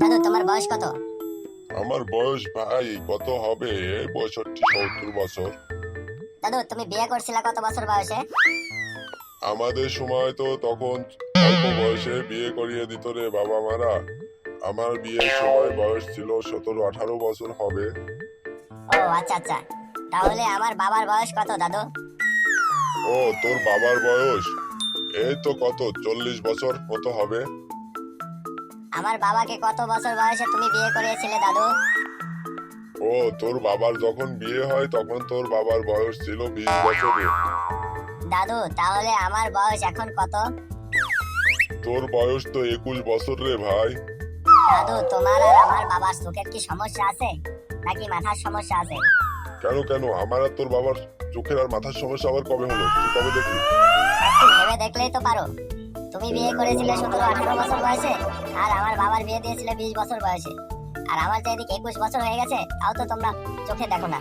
দাদু তোমার বয়স কত? আমার বয়স ভাই কত হবে, 65-70 বছর। দাদু তুমি বিয়ে করছিলা কত বছর বয়সে? আমাদের সময় তো তখন অল্প বয়সে বিয়ে করিয়ে দিত রে বাবা মারা। আমার বিয়ের সময় বয়স ছিল 17-18 বছর হবে। ও আচ্ছা আচ্ছা, তাহলে আমার বাবার বয়স কত দাদু? ও তোর বাবার বয়স এই তো কত 40 বছর মতো হবে। আমার বাবাকে কত বছর বয়সে তুমি বিয়ে করিয়েছিলে দাদু? ও তোর বাবার যখন বিয়ে হয় তখন তোর বাবার বয়স ছিল 20 বছরে। দাদু তাহলে আমার বয়স এখন কত? তোর বয়স তো 21 বছর রে ভাই। দাদু তোমার আর আমার বাবার চোখের কি সমস্যা আছে নাকি মাথার সমস্যা আছে? কেন কেন আমার আর তোর বাবার চোখের আর মাথার সমস্যা আবার কবে হলো, তুই কবে দেখলি? একটু ভেবে দেখলেই তো পারো। তুমি বিয়ে করেছিলে 17-18 বছর বয়সে, আর আমার বাবার বিয়ে দিয়েছিলে 20 বছর বয়সে। আর আমার তো এদিকে 21 বছর হয়ে গেছে, তাও তো তোমরা চোখে দেখো না।